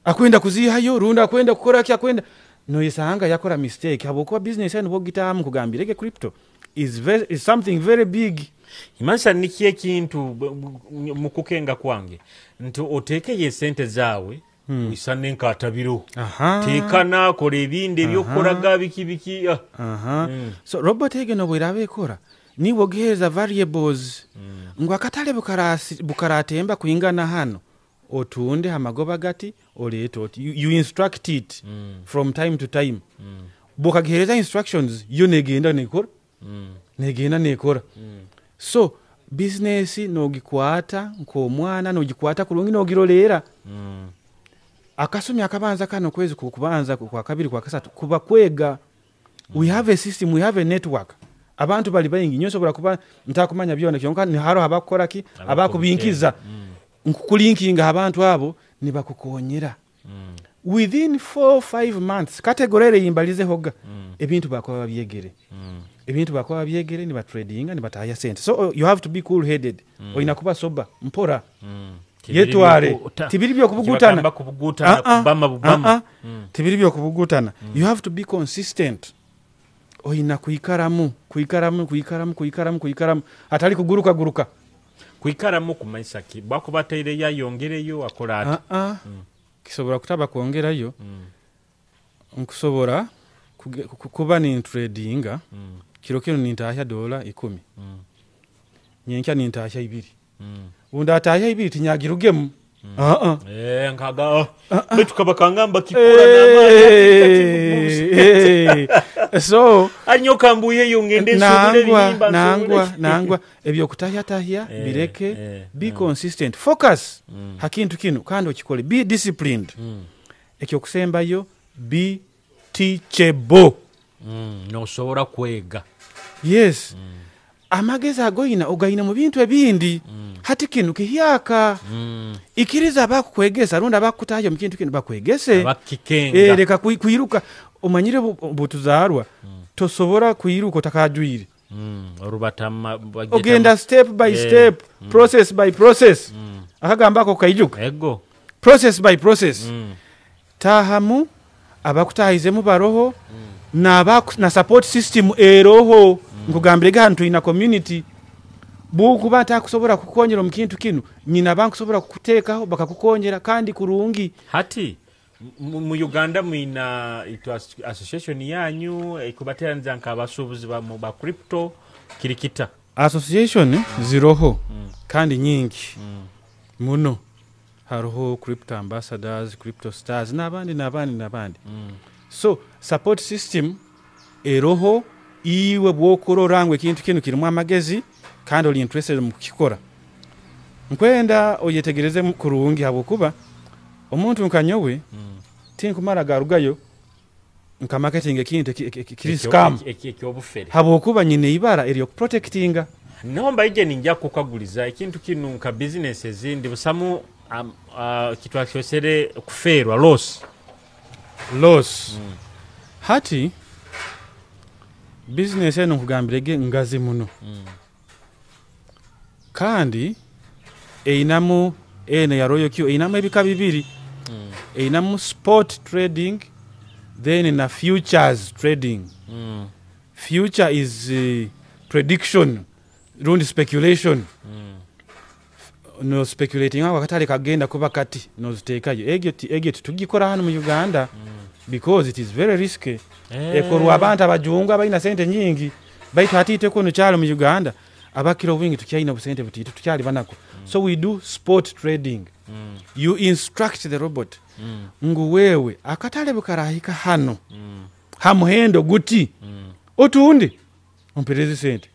akwenda kuzihayo runda akwenda kukora ki akwenda no yesanga yakora mistake abokuwa business yani bogitamu kugambireke crypto is something very big.
Imansa nikie kintu mukukenga kwange nti oteke ye sente zawe isane nkatabiro tekana kore ebinde byokoraga biki
so robot ege no bwirabe ekora ni wogeza variables ngwa katale bukaratemba kuingana hano otunde hamagoba gati oleto you instruct it from time to time bukagereza instructions yo negenda nekora so business no gikwata nko mwana no gikwata kulungi no girolera akasumi akabanza kano kwezi kubanza kwa kabiri kwa kasatu kuba kwega we have a system, we have a network abantu bali bayingi nyoso bula kuba ntakumanya byone kyonka ni haro abakora ki abakubinkiza nkukulinkinga abantu abo ni bakukonyera within 4-5 months category yimbalize hoga ebintu bakwa babyegere ni batradinga ni bataya sente so you have to be cool headed oyina kuba soba mpora yetware tibiri byo kubugutana tibiri byo kubugutana you have to be consistent oyina kuikaramu atali kuguruka
kuikaramu kumaisa ki bako bateire ya yongereyo akola
kisobora kutaba kuongerayo nkusobora kuba ni tradinga kiro kino nintahya $10 nyenkya nintahya 2 unda atahya 2 tinyagirugemu
nkaga betukaba kangamba kikora na
so
anyoka mbuye yongende subule
nangwa ebyo kutahya bireke be consistent focus hakintu kino kandi okikole be disciplined ekyo kusembayo be teachable
no sobora kwega
yes amageza agoyina ogayina mu bintu ebindi hati kinu kihiyaka ikiriza abakukwegesa runda abakutayo mu kintu kino bakwegese
bakikenga
leka kuyiruka omanyire butuzarwa tosobora kuyiruka takajwire
orubatama
ogenda step by step process by process akagamba ko kayijuka
ego
process by process tahamu abakutahizemu baroho na support system eroho nkugambire gantu ina community buku bata kusobora kukonyera mu kintu kinu nyina bankusobora kukutekaho bakakukonyera kandi kurungi
hati mu Uganda muina ito association yanyu ikubateranza nkabasubuzi ba crypto kirikita
association ziroho kandi nyingi muno haroho crypto ambassadors crypto stars nabandi so support system eroho iwe bwokoro rangwe kintu kinu kirimu amagezi kandi oli interested mu kikora nkwenda oyetegereze kurungi habokuba omuntu nkanyowe tinkumara garugayo nka marketing ekintu kiri scam
ekyobufere
habokuba nyine ibara eri protectinga
nomba ije ninja kukaguliza ekintu kinu nka business ezindi busamu kitwakosere kuferwa loss hati business eno kugambirege ngazi muno
kandi einamu ene ya Royal Q einamu ebika bibiri einamu spot trading then na futures trading. Future is prediction rundi speculation. No speculating aho akatale kagenda kuba kati no ziteekayo egyo tugikora hano mu Uganda because it is very risky. Ekorwa abantu abajungu abaina sente nyingi baitu hatite ko no cyalo mu Uganda abakiro wingi tukyaina busente butitu tukyali banako. So we do spot trading. You instruct the robot. Ngu wewe akatale bukarahika hano hamuhendo guti otundi ompereze sente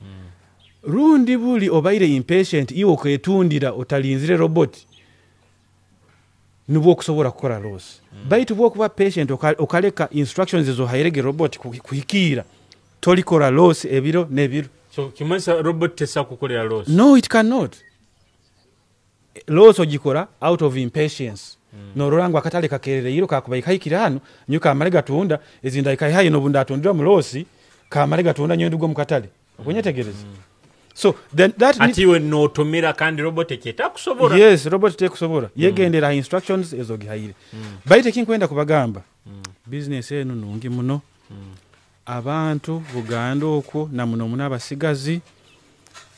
rundi buli obaire impatient iwo kwetundira otalinzire robot nubwo kusobora kukora loss. Baitu bwo kuba patient okaleka instructions ezo hairege robot kuhikira tolikora loss ebiro nebiro.
So kimanisa robot tesa kukolera loss?
No, it cannot. Loss ogikora out of impatience. No rurango akatale kakerere yiro kakubaika hikira hano nyuka amarega tunda ezinda ikahaye no bunda atundira mu loss kamarega tunda nyondugo mu katale okunyetegereza. So then that
atiwe no tomera kandi robot eketa kusobora.
Yes, robot te kusobora. Yegendera instructions ezo gihayire. Baite kinkwenda kubagamba. Business eno nungi muno. Abantu Buganda okwo na muno munabasigazi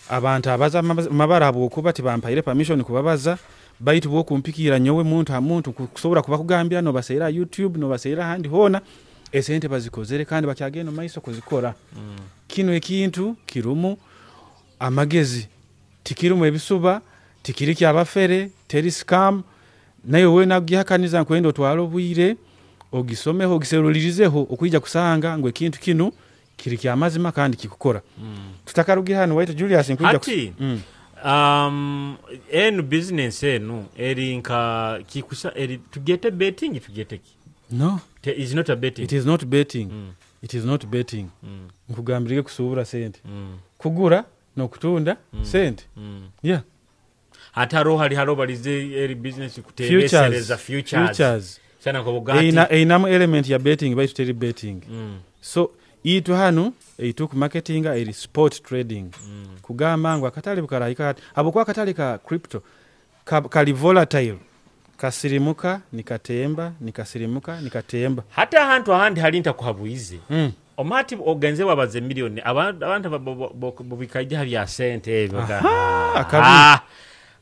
abantu abaza mabara abo kuba tibampaire permission kubabaza baitu bwo kumpikira nyowe muntu kusobora kuba kugambira no baseera YouTube no baseera handi hona esente bazikozere kandi bakyageno maiso kuzikora. Kino ekintu kirumu amagezi tikirumu ebisuba tikiriki abafere teri scam nayo we nagihakaniza nkwendo twalo bwire ogisomeho ogiserulirizeho okwijja kusanga ngwe kintu kinu kiriki amazima kandi kikukora. Tutakarugira hano waito Julius nkwijja
en business enu erinka kikusa eri to get a betting to get a
no
it is not a betting.
It is not betting. It is not betting. Nkugambirike kusubura sente kugura no kutunda sente. Yeah,
ataro hali halo balize eri business kutebesereza futures sana ko bugati
einamu element ya betting by to betting. So itu hanu eituku marketing eri sport trading. Kugamba ngo akatale bukarahika abokwa akatale ka crypto kali volatile kasirimuka nikatemba nikasirimuka nikatemba
hata ahantu ahandi halinta kuhabuize. Omati ogenze wabaze milioni abantu bobikaje habya sente ebyo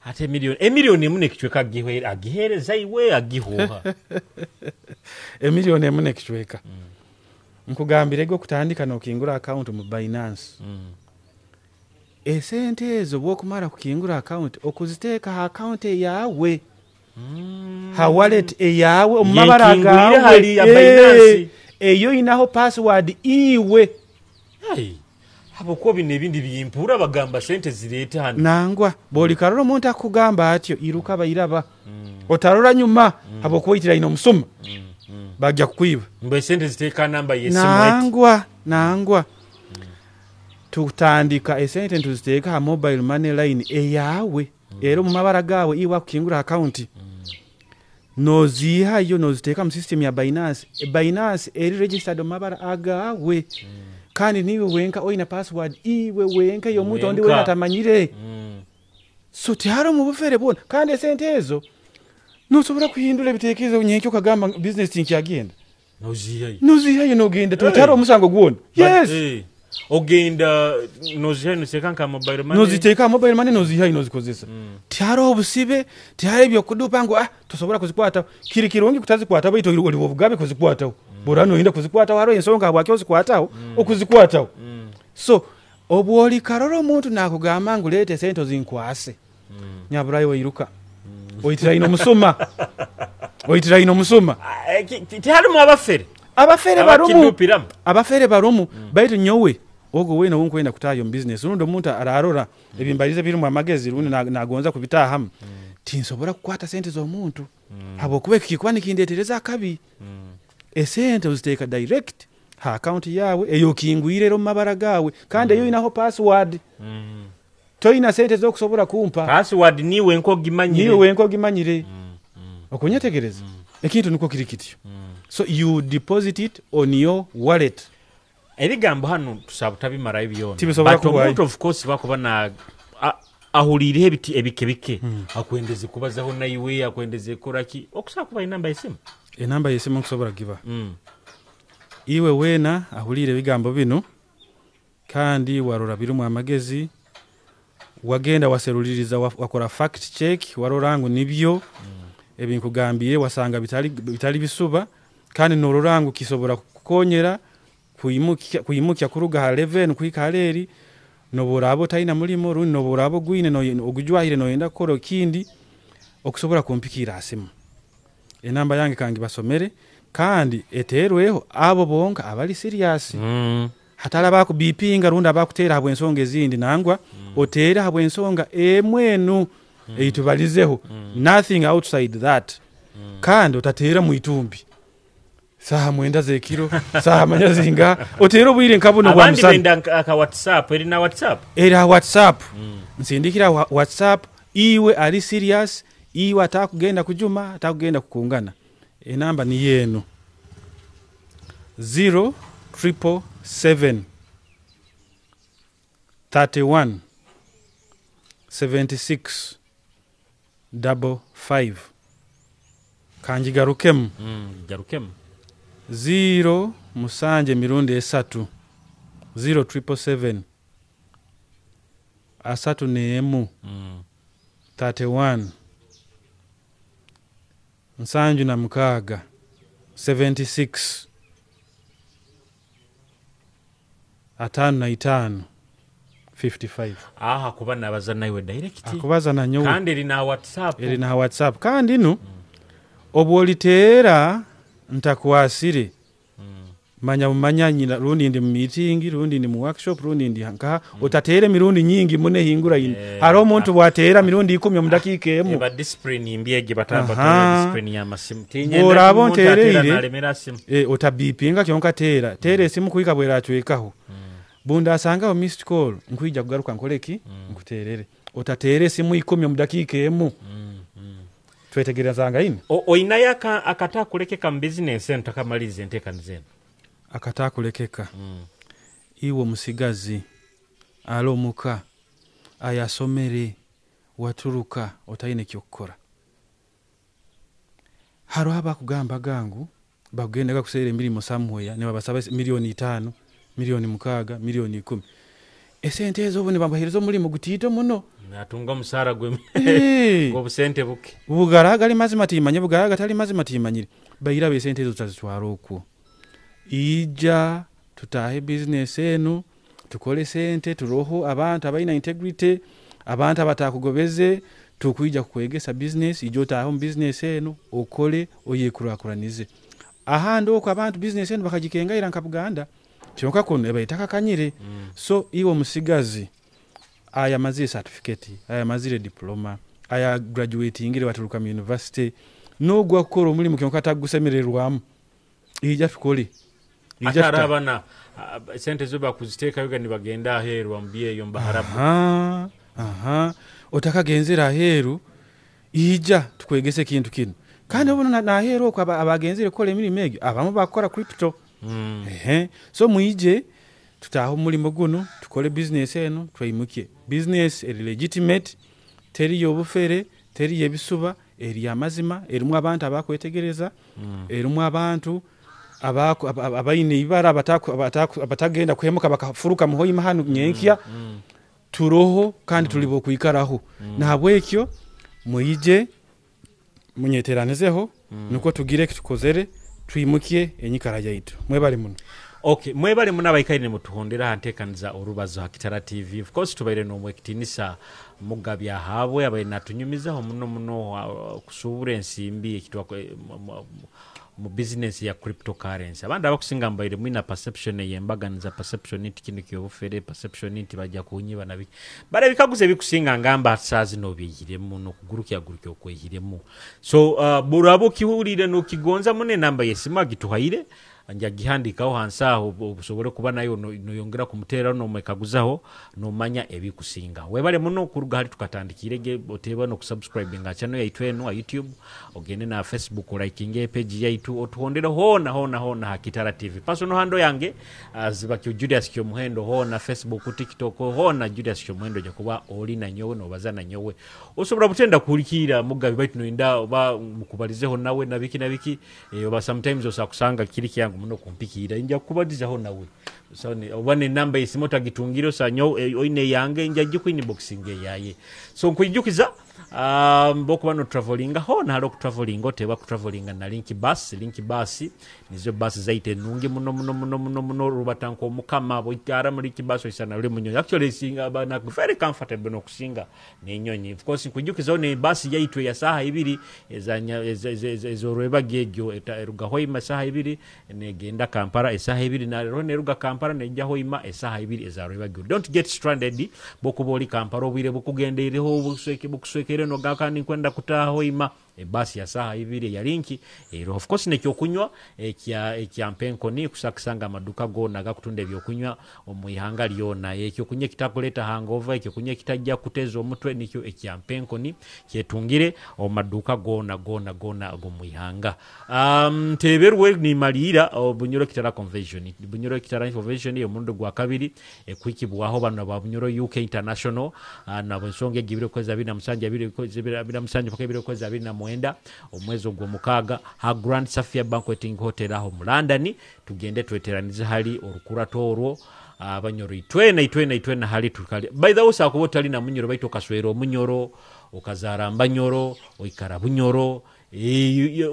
ate milioni emune kichweka agihereza iwe agihuha
milioni emune kichweka. Nkugambire go kutandika no kingura account mu Binance. Esente ezo bwo kumara kukingura account okuziteeka ha account yawe. Ha wallet yawe omabaraga
hali ya Binance
eyo inaho password iwe.
Habo ko binebindi biyimpura bagamba sente zirete hano
nangwa boli karoro muntu akugamba atyo iruka bayiraba otarora nyuma habo kuitira ino musuma bajja kukwiba
mbe sente ziteka namba yesimu
nangwa tutandika esente ntuziteka ha mobile money line eyawe ero mu mabara gawe iwa kukingura account noziha yo noziteka mu system ya Binance eri registered mabara agawe kandi niwe wenka oina password iwe wenka yo muntu ondi wena tamanyire. So tiharo mu bufere bona kandi sente ezo nusobora kuhindura bitekerezo nyenkyo kagamba business think yagenda noziha yo nogenda tutaro musango gwona. Yes
ogenda noziha nusekanka mobile money
noziteka mobile money noziha inozikozesa. Tiharo obusibe tihare byo kudupa ngo tusobora kuzikwata kirikirongi kutazikwata bayito oli bovugabe kuzikwata borano inda kuzikwata waro ensonga abwake ozikwataho okuzikwataho. So obwoli karoro muntu nakugamba ngulete sento zinkwase nyaburayi oyiruka oyitira ino musoma
tihari mu
abafere barumu baitu nyowe ogo wena wonkwenda kutayo business urundo muntu ararora ebimbalize biri mu amagezi rundi nagonza kubitahamu tinsobora kukwata sente zo muntu habo kubeka kikwani kindetereza akabi. Esente uziteka direct ha account yawe eyo kingwire ro mabara gawe kandi eyo inaho password. Toina sente zo kusobora kumpa
password niwe enko gimanyire okunyetegereza ekintu niko kirikityo. So you deposit it on your wallet. Ebigambo hano tusabutabi mara ibyo
but
of course bakuba na ahulire ebike akwendeze kubazaho naiwe akwendeze koraki okusa kuba inamba yesimu
enamba yesimu okusobola giba iwe wena ahulire bigambo bino kandi warora birumu amagezi wagenda waseruliriza wakora fact check warorangu nibyo ebinkugambire wasanga bitali bisuba kandi nororangu kisobora kukonyera kuyimukya kuruga ha 11 kuika haleri noborabo taina mulimo runi noborabo gwine no ogujwahire no yenda koro kindi okusobora kumpikira asimu enamba yange kangi basomere kandi eterweho abo bonka abali serious hatala baku bipinga runda abakutera habwe ensonga ezindi nangwa otera habwe ensonga emwenu eitubalizeho nothing outside that kandi otatera mu itumbi saha mwenda ze kilo saha manyazinga otero bwire nkabuno bwa musana
abandi benda aka WhatsApp
era WhatsApp nsindikira WhatsApp iwe ali serious iwe atakugenda kujuma atakugenda kukungana enamba ni yenu 0777 31 76 55 kanjigarukemu
garukemu
0 musanje mirundi esatu 0777 asatu neemu 31 nsanju na mukaga 76 atanu na itanu 55
aha kuba nabaza naiwe direct
akubaza na nyo
kandi eri na
WhatsApp kandi no obwolitera ntakwasire manya nyina rundi ndi meeting rundi ndi mu workshop rundi ndi hanka otatere mirundi nyingi mune hingura yini haro muntu watera mirundi 10 mu dakika emu
ba discipline imbiege batamba discipline ya masimu
tinya orabo nterere otabipinga kyonka tere simu kuika bwera achwekaho bunda asanga o missed call nkwija kugaruka nkoleki nkuterere otatere simu 10 mu dakika emu twetegerezanga ini
oinayaka akata kulekeka mu business entakamalize nteka nzeno
akata kulekeka iwo musigazi alomuka ayasomere waturuka otayine kyokora haro haba kugamba gangu bagenda kusere emilimo samweya ne babasaba milioni 5 milioni 6 milioni 10 esente ezo bone bambaherezo mulimo gutito muno
natunga musara gwe ngo busente buke
bugaraga ali mazima timanye bugaraga tali mazima timanyire bayira be sente ezo tazitwara okwo ija tutahe business eno tukole sente turoho abantu abaina integrity abantu abatakugobeze tukuija kukwegesa business ijo taho business eno okole oyekurakuranize ahandi okwo abantu business eno bakajikenga iranka Buganda kyonka kono ebayitaka kanyire so iwo musigazi aya mazire certificate aya mazire diploma aya graduating ile batuluka mu university no gwa kukora muri mukyonka tagusemererwamu ija tukole
atarabana sente zo bakuziteka yoga nibagenda aheru ambiye yo mbaharabu
otakagenzera aheru ija tukwegese kintu kino kandi obona na aheru ko abagenzere kole miri mege abamu bakora crypto so muije tutaho mulimo guno tukole business eno twayimuke business eri legitimate teri yobufere teri yebisuba eri amazima erimu abantu abakwetegereza erimu abantu abayine ibara abatagenda kwemuka bakafuruka muhoyi mahanu nyenkya turoho kandi tulibo kuikaraho nabwekyo muije munyeteranizeho nuko tugire kitukozere twimukie enyikara yaitu mwebale muno
okay mwebale muno abayikaine mutuhondera hantekaniza orubazo Hakitara TV of course tubaire no mwekitinisa mugabya habwe abayina tunyumizaho muno kusubura ensimbi ekitwa mu business ya cryptocurrency abandi abakusinga mbaire mwina perception yembaganiza perception nti kintu kyobufere perception nti bajja kunyiba nabi bara bikaguze bikusinga ngamba sazi no biyiremu no kugurukya okwehiremu so burabo kihurire no kigonza mune namba yesima gituhaire anja gihandikaho hansaho obusobole kuba nayo noyongera kumutera no mwekaguzaho no manya ebikusinga webale muno kuruga hali tukatandikirege oteba no kusubscribe nga channel yaitu eno YouTube ogende na Facebook liking page yaitu otuhondera hona Hakitara TV personal handle yange zibaki Julius Kyomuhendo hona Facebook TikTok hona Julius Kyomuhendo jakuba oli na nyowe no bazana nyowe osobora butenda kulikira mugabe baitu no inda oba mukubalizeho nawe nabiki oba sometimes osakusanga kiriki yangu muno kumpikira inja kubadizaho nawe so one number isimota gitungiro sanyo oine yange inja jikuini boxing yaye so nkuijukiza mboko bano traveling hona halo traveling oteba ku traveling na link bus nizo bus zaite nungi muno rubatanko mukama boitara muri kibaso isana ule munyo actually singa bana very comfortable no kusinga nenyonyi of course kujukiza one bus yaitwe ya saha ibiri ezanya ezoreba gejo eruga hoima saha ibiri negenda Kampala esaha ibiri na rone ruga Kampala nejja hoima esaha ibiri ezareba gejo don't get stranded boko boli Kampala obwire bukugendereho bukuswekere no gakani kwenda kutaha hoima basi ya saha ibiri ya linki of course nekyo kunywa ekya mpenko ni kusakisanga maduka go naga kutunde byokunywa omuyihanga lyona ekyo kunye kitakuleta hangover ekyo kunye kitajja kuteza omutwe nikyo ekya mpenko ni kyetungire omaduka gona go muyihanga teberwe ni malira obunyoro kitara convention bunyoro kitara convention yo mundu gwa kabiri kwikibwaho bano babunyoro UK International na bonsonge gibire kweza bina musanja bina musanja pakebire kweza bina mwenda omwezi ogw'omukaaga ha Grand Safia Banqueting Hotel aho mu London tugende tweteranize hali orukura toro abanyoro itwena hali tukali by the way sakubota lina munyoro baito kaswero munyoro okazara mbanyoro oikara bunyoro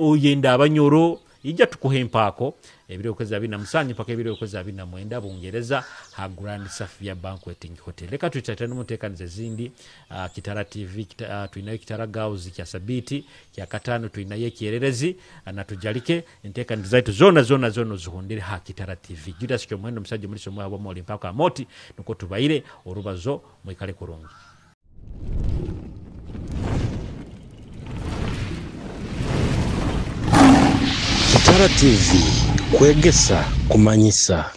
oyenda abanyoro ija tukuhempako ebiro kweza bina musanyi paka ebiro kweza bina mwenda bungereza ha Grand Safia Banqueting Hotel leka tutatana mutekanize zindi Kitara TV tuinayo Kitara Gauzi kya Sabiti kya katano tuinayo Kiererezi na tujalike ntekanize zaitu zona zuhondere ha Kitara TV Judas Kyomuhendo musaje muri somo abo moli mpaka moti nuko tubaire orubazo mwikale kurungi
Kitara TV kwegesa kumanyisa